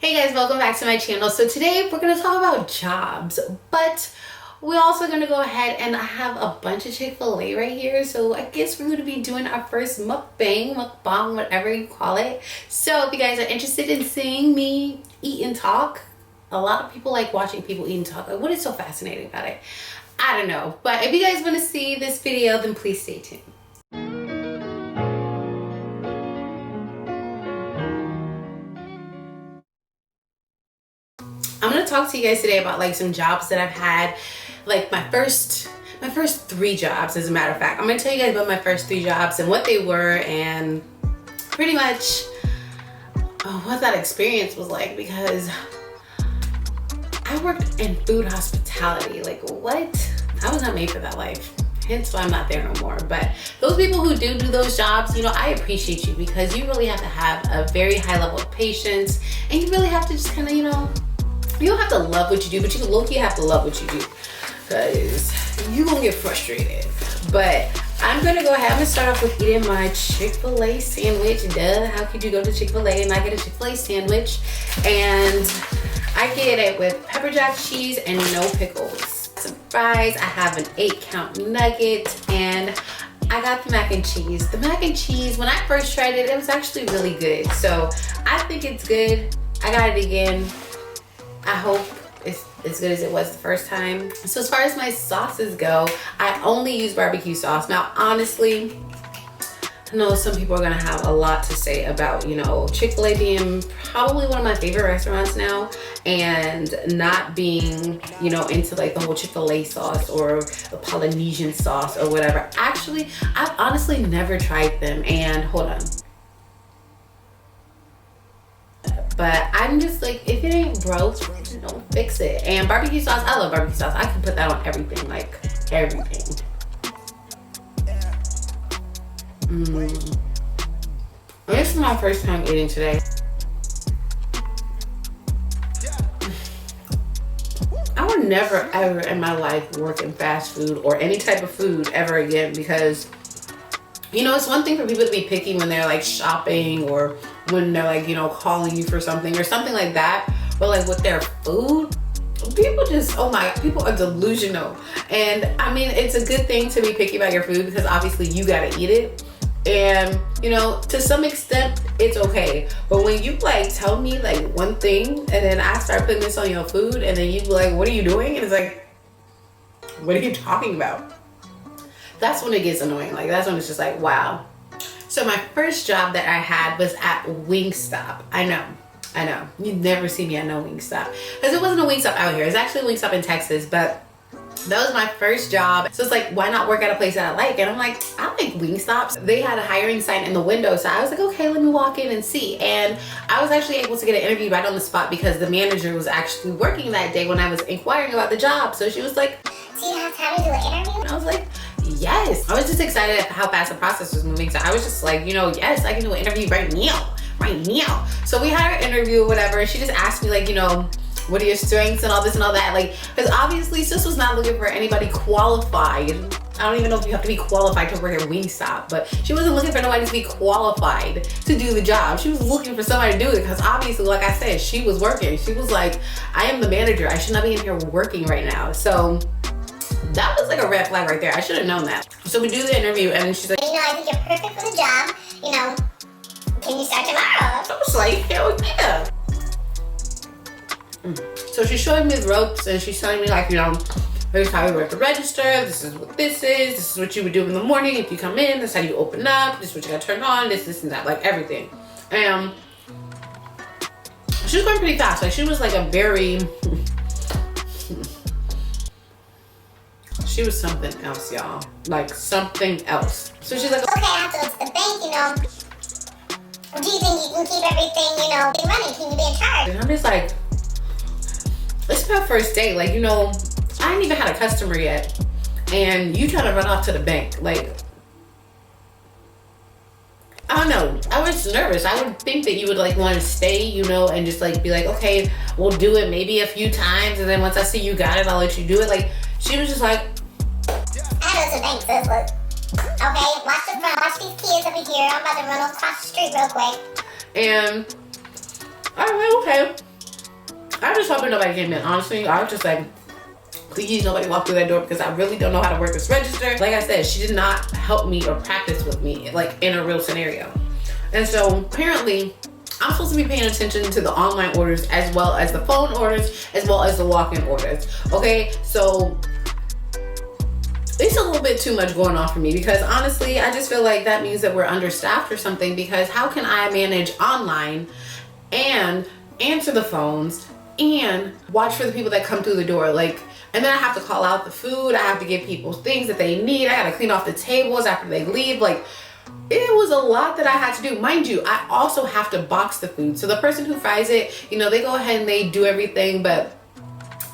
Hey guys, welcome back to my channel. So today we're going to talk about jobs, but we're also going to go ahead and I have a bunch of Chick-fil-A right here. So I guess we're going to be doing our first mukbang, whatever you call it. So if you guys are interested in seeing me eat and talk, a lot of people like watching people eat and talk. Like, what is so fascinating about it? I don't know. But if you guys want to see this video, then please stay tuned. I'm gonna talk to you guys today about like some jobs that I've had, like my first 3 jobs, as a matter of fact. I'm gonna tell you guys about my first 3 jobs and what they were and pretty much what that experience was like, because I worked in food hospitality. Like, what? I was not made for that life. Hence why I'm not there no more. But those people who do those jobs, you know, I appreciate you, because you really have to have a very high level of patience, and you really have to just kind of, you know, you don't have to love what you do, but you low-key have to love what you do, because you're gonna get frustrated. But I'm gonna go ahead, I'm gonna start off with eating my Chick-fil-A sandwich. Duh, how could you go to Chick-fil-A and not get a Chick-fil-A sandwich? And I get it with pepper jack cheese and no pickles. Some fries, I have an 8-count nugget, and I got the mac and cheese. The mac and cheese, when I first tried it, it was actually really good. So I think it's good. I got it again. I hope it's as good as it was the first time. So as far as my sauces go, I only use barbecue sauce. Now, honestly, I know some people are gonna have a lot to say about, you know, Chick-fil-A being probably one of my favorite restaurants now, and not being, you know, into like the whole Chick-fil-A sauce or the Polynesian sauce or whatever. Actually, I've honestly never tried them, and hold on. But I'm just like, if it ain't broke, don't fix it. And barbecue sauce, I love barbecue sauce. I can put that on everything, like everything. This is my first time eating today. I would never ever in my life work in fast food or any type of food ever again, because, you know, it's one thing for people to be picky when they're like shopping or when they're like, you know, calling you for something or something like that. But like with their food, people just, oh my God, people are delusional. And I mean, it's a good thing to be picky about your food, because obviously you gotta eat it. And, you know, to some extent, it's okay. But when you like tell me like one thing and then I start putting this on your food and then you be like, what are you doing? And it's like, what are you talking about? That's when it gets annoying. Like, that's when it's just like, wow. So my first job that I had was at Wingstop. I know. You'd never see me at no Wingstop, because it wasn't a Wingstop out here. It's actually a Wingstop in Texas, but that was my first job. So it's like, why not work at a place that I like? And I'm like, I like Wingstops. They had a hiring sign in the window, so I was like, okay, let me walk in and see. And I was actually able to get an interview right on the spot, because the manager was actually working that day when I was inquiring about the job. So she was like, do you have time to do an interview? And I was like, yes. I was just excited at how fast the process was moving. So I was just like, you know, yes, I can do an interview right now. So we had our interview or whatever. And she just asked me like, you know, what are your strengths and all this and all that. Like, because obviously sis was not looking for anybody qualified. I don't even know if you have to be qualified to work at Wingstop, but she wasn't looking for nobody to be qualified to do the job. She was looking for somebody to do it, because obviously, like I said, she was working. She was like, I am the manager. I should not be in here working right now. So that was like a red flag right there. I should have known that. So we do the interview and she's like, you know, I think you're perfect for the job. You know, can you start tomorrow? So I was like, hell yeah. So she's showing me the ropes and she's telling me like, you know, here's how you work the register. This is what this is. This is what you would do in the morning if you come in. This is how you open up. This is what you gotta turn on. This and that, like everything. And she was going pretty fast. Like, she was like a very, she was something else, y'all. Like something else. So she's like, okay, I have to go to the bank, you know. Do you think you can keep everything, you know, running? Can you be in charge? And I'm just like, it's my first day. Like, you know, I ain't even had a customer yet. And you trying to run off to the bank. Like, I don't know. I was nervous. I would think that you would like want to stay, you know, and just like be like, okay, we'll do it maybe a few times. And then once I see you got it, I'll let you do it. Like, she was just like, I go to the bank, sis. Look. Okay, watch the front. Watch these kids over here. I'm about to run across the street real quick. And I was like, okay. hoping nobody came in. Honestly, I was just like, please nobody walk through that door because I really don't know how to work this register. Like I said, she did not help me or practice with me like in a real scenario. And so apparently I'm supposed to be paying attention to the online orders as well as the phone orders as well as the walk-in orders. Okay, so it's a little bit too much going on for me because honestly, I just feel like that means that we're understaffed or something, because how can I manage online and answer the phones and watch for the people that come through the door? Like, and then I have to call out the food. I have to give people things that they need. I gotta clean off the tables after they leave. Like, it was a lot that I had to do. Mind you, I also have to box the food. So the person who fries it, you know, they go ahead and they do everything, but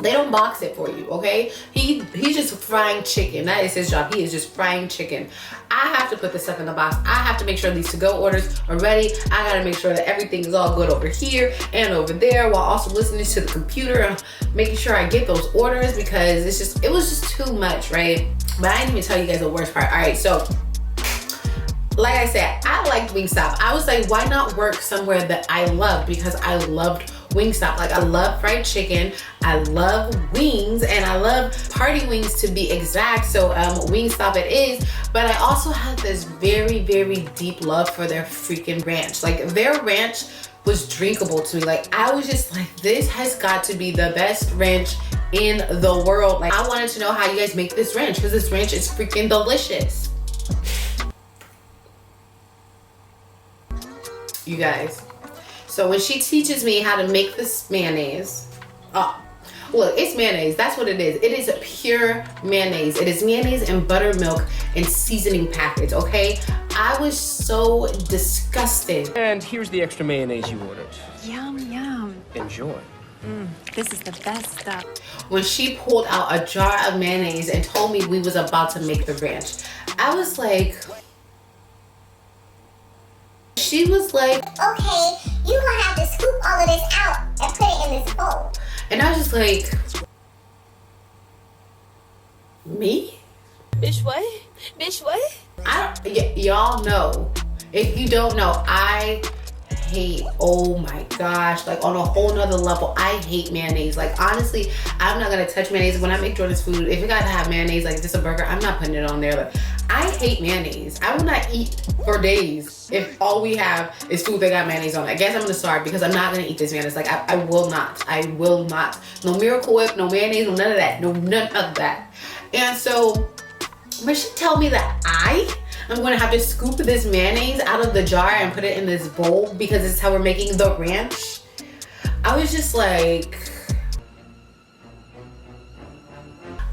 they don't box it for you, okay? He's just frying chicken. That is his job. He is just frying chicken. I have to put the stuff in the box. I have to make sure these to-go orders are ready. I gotta make sure that everything is all good over here and over there, while also listening to the computer and making sure I get those orders, because it was just too much, right? But I didn't even tell you guys the worst part. All right, so like I said, I liked Wingstop. I was like, why not work somewhere that I love? Because I loved Wingstop. Like, I love fried chicken, I love wings, and I love party wings to be exact. So Wingstop it is. But I also had this very, very deep love for their freaking ranch. Like, their ranch was drinkable to me. Like, I was just like, this has got to be the best ranch in the world. Like, I wanted to know how you guys make this ranch, because this ranch is freaking delicious. You guys, so when she teaches me how to make this mayonnaise, oh, look, it's mayonnaise. That's what it is. It is a pure mayonnaise. It is mayonnaise and buttermilk and seasoning packets, okay? I was so disgusted. And here's the extra mayonnaise you ordered. Yum, yum. Enjoy. This is the best stuff. When she pulled out a jar of mayonnaise and told me we was about to make the ranch, I was like, she was like, okay, you gonna have to scoop all of this out and put it in this bowl. And I was just like, me? Bitch, what? Bitch, what? Y'all know. If you don't know, I hate, oh my gosh, like on a whole nother level, I hate mayonnaise. Like, honestly, I'm not gonna touch mayonnaise. When I make Jordan's food, if you gotta have mayonnaise, like just a burger, I'm not putting it on there. Like, I hate mayonnaise. I will not eat for days if all we have is food that got mayonnaise on it. I guess I'm gonna starve because I'm not gonna eat this mayonnaise. Like, I will not. I will not. No Miracle Whip, no mayonnaise, no none of that. No, none of that. And so when she tell me that I'm gonna have to scoop this mayonnaise out of the jar and put it in this bowl because it's how we're making the ranch, I was just like,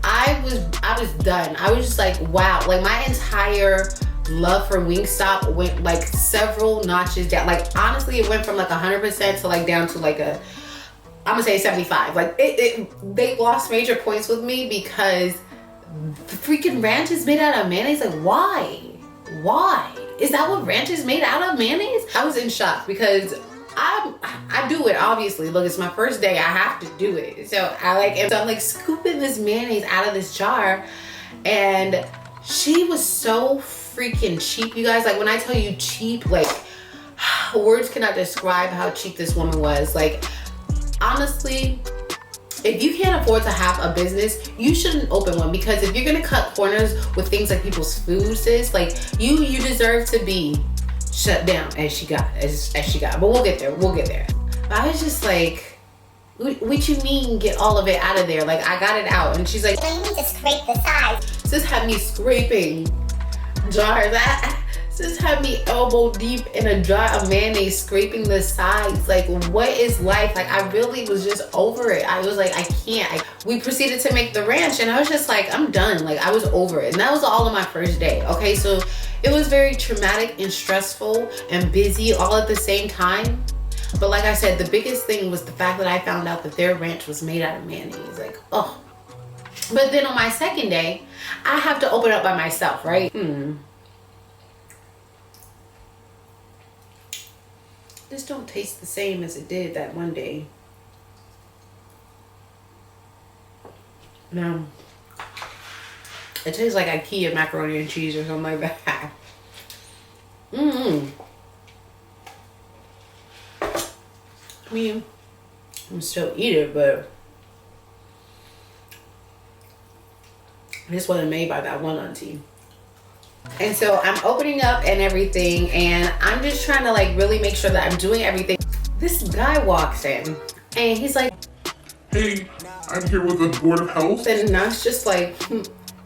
I was done. I was just like, wow. Like, my entire love for Wingstop went like several notches down. Like, honestly, it went from like 100% to like down to like I'm gonna say 75. Like, they lost major points with me because the freaking ranch is made out of mayonnaise. Like, why? Is that what ranch is made out of, mayonnaise? I was in shock because I do it, obviously. Look, it's my first day, I have to do it. So I'm like scooping this mayonnaise out of this jar, and she was so freaking cheap, you guys. Like, when I tell you cheap, like, words cannot describe how cheap this woman was. Like, honestly, if you can't afford to have a business, you shouldn't open one, because if you're gonna cut corners with things like people's food, sis, like, you deserve to be shut down as she got. But we'll get there. But I was just like, what you mean get all of it out of there? Like, I got it out. And she's like, You need to scrape the sides. sis had me scraping jars. Sis had me elbow deep in a jar of mayonnaise, scraping the sides. Like, what is life? Like, I really was just over it. I was like, I can't. We proceeded to make the ranch, and I was just like, I'm done. Like, I was over it. And that was all on my first day. Okay, so it was very traumatic and stressful and busy all at the same time. But like I said, the biggest thing was the fact that I found out that their ranch was made out of mayonnaise. Like, oh. But then on my second day, I have to open up by myself, right? This don't taste the same as it did that one day. No. It tastes like IKEA macaroni and cheese or something like that. I mean, I'm still eat it, but this wasn't made by that one auntie. And so I'm opening up and everything, and I'm just trying to like really make sure that I'm doing everything. This guy walks in and he's like, "Hey, I'm here with the Board of Health. and I was just like,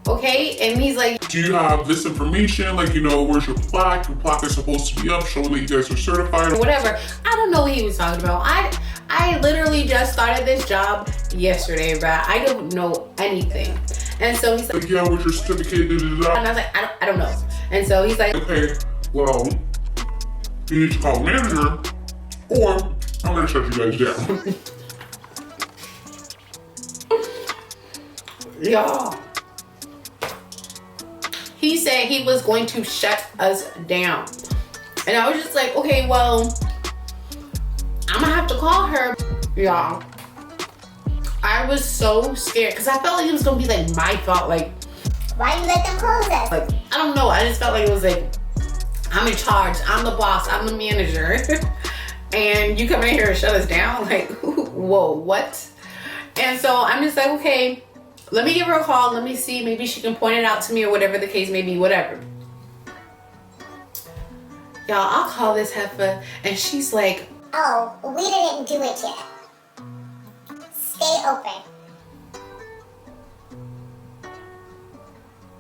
okay. And he's like, Do you have this information? Like, you know, where's your plaque? Your plaque is supposed to be up showing that you guys are certified." whatever. I don't know what he was talking about. I literally just started this job yesterday, but I don't know anything. And so he's like, Like, "Yeah, where's your certificate?" and I was like, I don't know. And so he's like, "Okay, well, you need to call the manager, or I'm gonna shut you guys down." y'all. He said he was going to shut us down. And I was just like, okay, well, I'm gonna have to call her. Y'all, I was so scared because I felt like it was gonna be like my fault. Like, Why you let them close us? like I don't know. I just felt like it was like, I'm in charge. I'm the boss. I'm the manager. And you come in here and shut us down? Like, whoa, what? And so I'm just like, okay, let me give her a call. Let me see. Maybe she can point it out to me or whatever the case may be, whatever. Y'all, I'll call this heifer and she's like, Oh, we didn't do it yet. Stay open.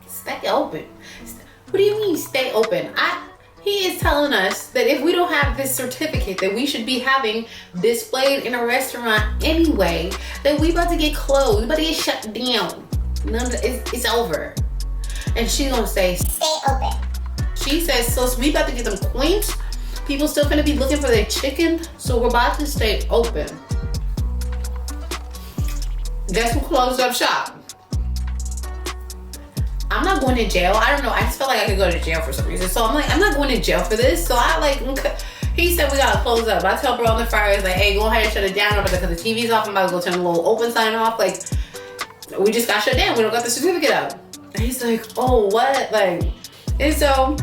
stay open. What do you mean stay open? He is telling us that if we don't have this certificate that we should be having displayed in a restaurant anyway, that we about to get closed, we about to get shut down. It's over. And she's gonna say, Stay open. she says, so we about to get them queens. People still gonna be looking for their chicken, so we're about to stay open. Guess who closed up shop? I'm not going to jail. I don't know. I just felt like I could go to jail for some reason. So I'm like, I'm not going to jail for this. So I like, he said we gotta close up. I tell bro on the Friday, like, hey, go ahead and shut it down because the TV's off. I'm about to go turn the little open sign off. Like, we just got shut down. We don't got the certificate out. And he's like, oh, what? Like, and so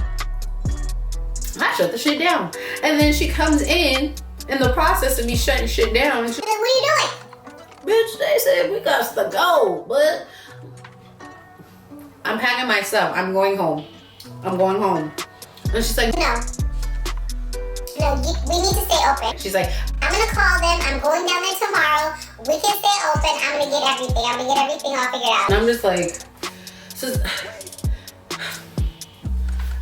I shut the shit down. And then she comes in the process of me shutting shit down. And she's Then what are you doing? bitch, they said we got to go, but I'm packing my stuff. I'm going home. I'm going home. And she's like, No. No, we need to stay open. she's like, I'm gonna call them. I'm going down there tomorrow. We can stay open. I'm gonna get everything. I'm gonna get everything all figured out. and I'm just like, so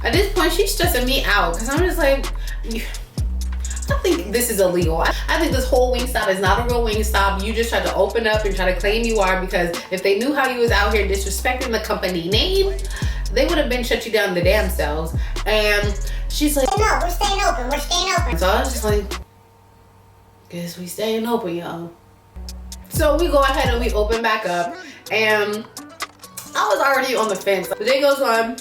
at this point, she's stressing me out because I'm just like, I think this is illegal. I think this whole Wingstop is not a real Wingstop. You just tried to open up and try to claim you are, because if they knew how you was out here disrespecting the company name, they would have been shut you down the damn selves. And she's like, No, we're staying open. We're staying open. so I was just like, guess we staying open, y'all. So we go ahead and we open back up, and I was already on the fence. The day goes on,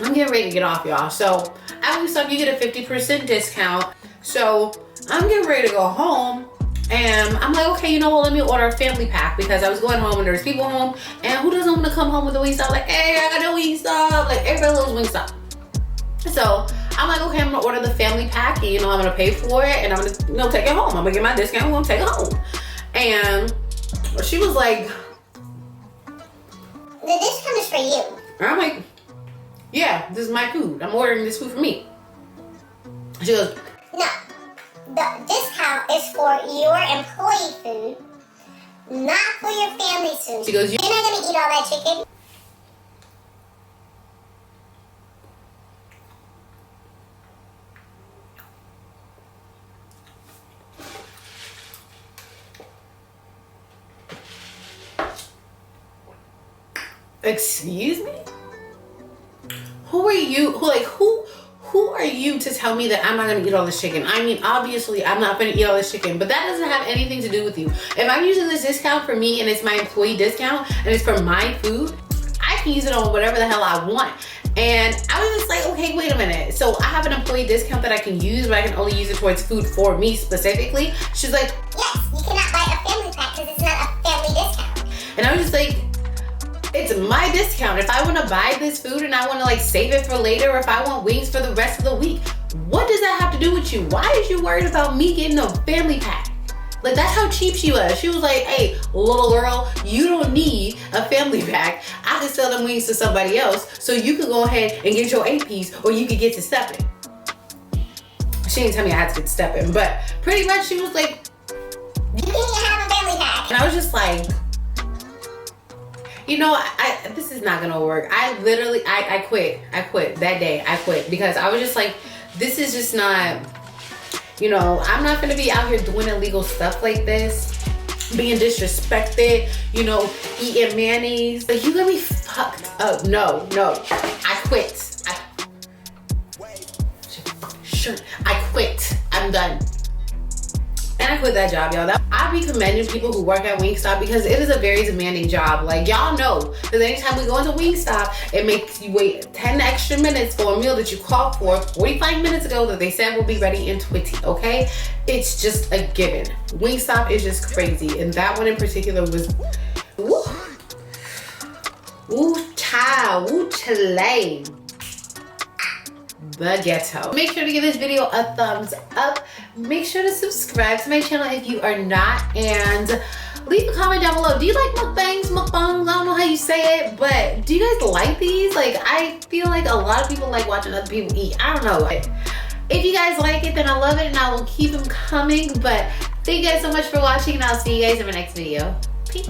I'm getting ready to get off, y'all. So at Wingstop, you get a 50% discount. So I'm getting ready to go home, and I'm like, okay, you know what? Let me order a family pack, because I was going home and there's people home, and who doesn't want to come home with a Wingstop? Like, hey, I got a Wingstop. Like, everybody loves Wingstop. So I'm like, okay, I'm gonna order the family pack, and I'm gonna pay for it, and I'm gonna take it home. I'm gonna get my discount, I'm gonna take it home. And she was like, The discount is for you. and I'm like, yeah, this is my food. I'm ordering this food for me. She goes, No. The discount is for your employee food, not for your family's food. She goes, You're not gonna eat all that chicken. excuse me? Who are you? Who are you to tell me that I'm not gonna eat all this chicken? I mean, obviously I'm not gonna eat all this chicken, but that doesn't have anything to do with you. If I'm using this discount for me and it's my employee discount and it's for my food, I can use it on whatever the hell I want. And I was just like, okay, wait a minute. So I have an employee discount that I can use, but I can only use it towards food for me specifically. She's like, Yes, you cannot buy a family pack because it's not a family discount. and I was just like, it's my discount. If I want to buy this food and I want to like save it for later, or if I want wings for the rest of the week, what does that have to do with you? Why is you worried about me getting a family pack? Like, that's how cheap she was. She was like, hey, little girl, you don't need a family pack. I can sell them wings to somebody else, so you can go ahead and get your 8-piece, or you could get to stepping. She didn't tell me I had to get to stepping, but pretty much she was like, you can't have a family pack. and I was just like, you know, this is not gonna work. I literally, I quit. I quit that day. I quit because I was just like, this is just not, you know, I'm not gonna be out here doing illegal stuff like this, being disrespected, you know, eating mayonnaise. Like, you gonna be fucked up. No, I quit. I quit. I'm done. And I quit that job, y'all. I be commending people who work at Wingstop because it is a very demanding job. Like, y'all know, because anytime we go into Wingstop, it makes you wait 10 extra minutes for a meal that you called for 45 minutes ago that they said will be ready in 20, okay? It's just a given. Wingstop is just crazy. And that one in particular was, woo, child, woo, chile. The ghetto. Make sure to give this video a thumbs up. Make sure to subscribe to my channel if you are not, and leave a comment down below. Do you like mukbangs? I don't know how you say it, but do you guys like these? Like, I feel like a lot of people like watching other people eat. I don't know. If you guys like it, then I love it, and I will keep them coming. But thank you guys so much for watching, and I'll see you guys in my next video. Peace.